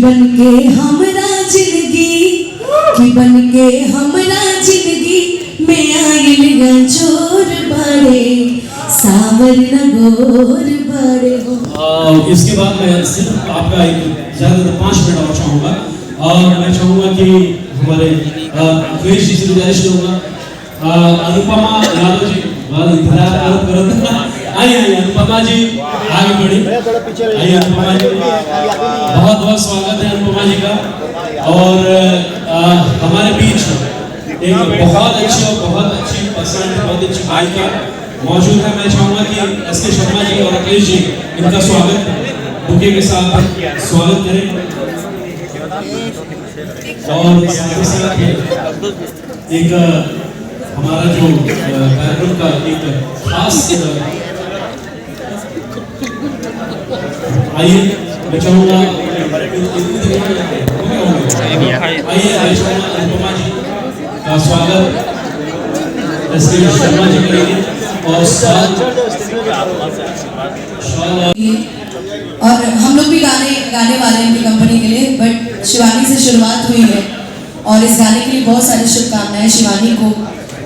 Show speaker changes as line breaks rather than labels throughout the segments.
बन के हमरा जिंदगी कि बन के हमरा जिंदगी में आइल चोर बड़े सावर नगोर बड़े हो।
इसके बाद मैं सिर्फ आपका एक ज़्यादा 5 मिनट और चाहूँगा और मैं चाहूँगा कि हमारे अखिलेश जी से गुजारिश करूँगा, अनुपमा यादव जी आइए अनुपमा जी आगे बढ़ी, आइए अनुपमा जी, बहुत बहुत स्वागत है अनुपमा जी का। और हमारे बीच एक बहुत अच्छी और बहुत अच्छी पर्सनालिटी, बहुत अच्छी गायिका मौजूद है। मैं चाहूँगा कि एस.के. शर्मा जी और अखिलेश जी इनका स्वागत बुके के साथ स्वागत करें और साथ ही साथ एक हमारा जो कार्यक्रम का एक खास आइए मैं चाहूँगा अनुपमा जी का स्वागत एस.के. शर्मा जी करेंगे
और हम लोग भी गाने वाले हैं इनकी कंपनी के लिए, बट शिवानी से शुरुआत हुई है और इस गाने के लिए बहुत सारी शुभकामनाएं शिवानी को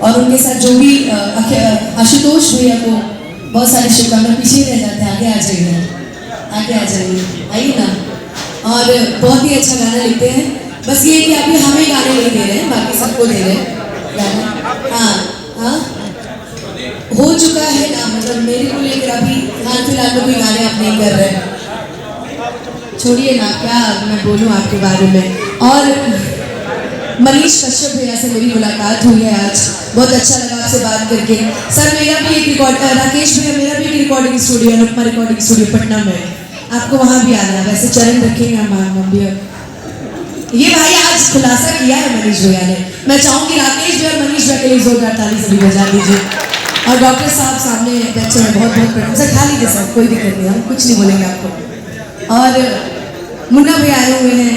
और उनके साथ जो भी आशुतोष भैया को बहुत सारी शुभकामनाएं। पीछे रह जाते हैं, आगे आ जाइए, आगे आ जाइए, आइए ना। और बहुत ही अच्छा गाना लिखते हैं, बस ये कि अभी हमें गाने नहीं दे रहे हैं, बाकी सबको दे रहे हैं गाना। हाँ हाँ हो चुका है ना, मतलब मेरे को लेकर अभी हाल फिलहाल में कोई गाने आप नहीं कर रहे हैं, छोड़िए ना, क्या मैं बोलूँ आपके बारे में। और मनीष कश्यप भैया से मेरी मुलाकात हुई है आज, बहुत अच्छा लगा आपसे बात करके। सर मेरा भी एक राकेश भैया मेरा भी एक रिकॉर्डिंग स्टूडियो है, अनुपमा रिकॉर्डिंग स्टूडियो पटना में, आपको वहाँ भी आना है। वैसे चरण रखेंगे हम भी। ये भाई आज खुलासा किया है मनीष भैया ने। मैं चाहूँगी राकेश भैया और मनीष भैया के लिए जोरदार ताली से भी बजा दीजिए। और डॉक्टर साहब सामने बच्चे हैं, बहुत बहुत प्रणाम। सर खा लीजिए सर, कोई दिक्कत नहीं, हम कुछ नहीं बोलेंगे आपको। और मुन्ना भैया आए हुए हैं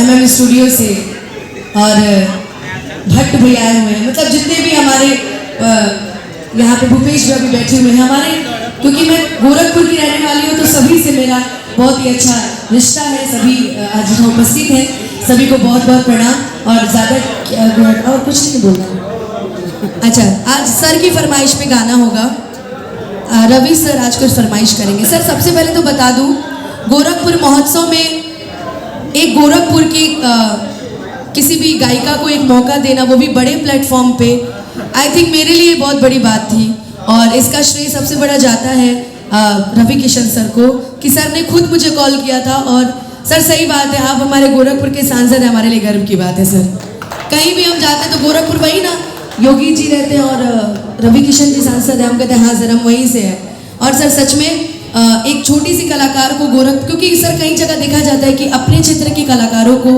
MM स्टूडियो से और भट्ट भैया आए हुए हैं, मतलब जितने भी हमारे यहाँ पे भूपेश भैया भी बैठे हुए हैं हमारे, क्योंकि मैं गोरखपुर की रहने वाली हूँ तो सभी से मेरा बहुत ही अच्छा रिश्ता है। सभी आज यहाँ उपस्थित हैं, सभी को बहुत बहुत प्रणाम। और ज़्यादा और कुछ नहीं बोलना। अच्छा, आज सर की फरमाइश पे गाना होगा, रवि सर आज कुछ फरमाइश करेंगे। सर सबसे पहले तो बता दूँ, गोरखपुर महोत्सव में एक गोरखपुर की किसी भी गायिका को एक मौका देना, वो भी बड़े प्लेटफॉर्म पे, आई थिंक मेरे लिए बहुत बड़ी बात थी। और इसका श्रेय सबसे बड़ा जाता है रवि किशन सर को, कि सर ने खुद मुझे कॉल किया था। और सर सही बात है, आप हमारे गोरखपुर के सांसद हैं, हमारे लिए गर्व की बात है सर। कहीं भी हम जाते हैं तो गोरखपुर वही ना, योगी जी रहते हैं और रवि किशन जी सांसद हैं, हम कहते हैं हाँ सर हम वहीं से हैं। और सर सच में एक छोटी सी कलाकार को क्योंकि सर कई जगह देखा जाता है कि अपने क्षेत्र के कलाकारों को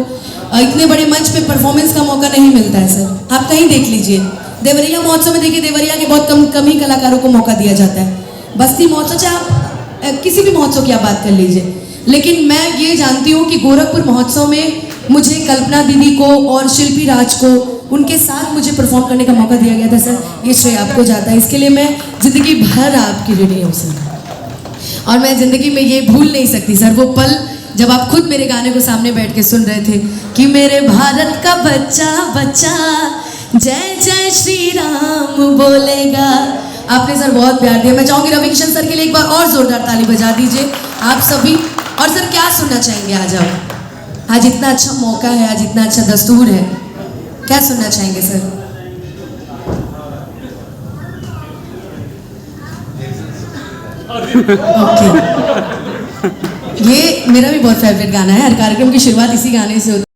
इतने बड़े मंच पे परफॉर्मेंस का मौका नहीं मिलता है। सर आप कहीं देख लीजिए, देवरिया महोत्सव में देखिए, देवरिया के बहुत कम ही कलाकारों को मौका दिया जाता है। बस्ती महोत्सव, चाहे आप किसी भी महोत्सव की आप बात कर लीजिए, लेकिन मैं ये जानती हूँ कि गोरखपुर महोत्सव में मुझे कल्पना दीदी को और शिल्पी राज को उनके साथ मुझे परफॉर्म करने का मौका दिया गया था। सर ये श्रेय आपको जाता है, इसके लिए मैं ज़िंदगी भर आपकी ऋणी हूँ सर। और मैं ज़िंदगी में ये भूल नहीं सकती सर वो पल जब आप खुद मेरे गाने को सामने बैठ के सुन रहे थे कि मेरे भारत का बच्चा बच्चा जय जय श्री राम बोलेगा। आपने सर बहुत प्यार दिया। मैं चाहूँगी रवि किशन सर के लिए एक बार और जोरदार ताली बजा दीजिए आप सभी। और सर क्या सुनना चाहेंगे आज आप? आज इतना अच्छा मौका है, आज इतना अच्छा दस्तूर है, क्या सुनना चाहेंगे सर? ओके, ये मेरा भी बहुत फेवरेट गाना है, हर कार्यक्रम की शुरुआत इसी गाने से होती है।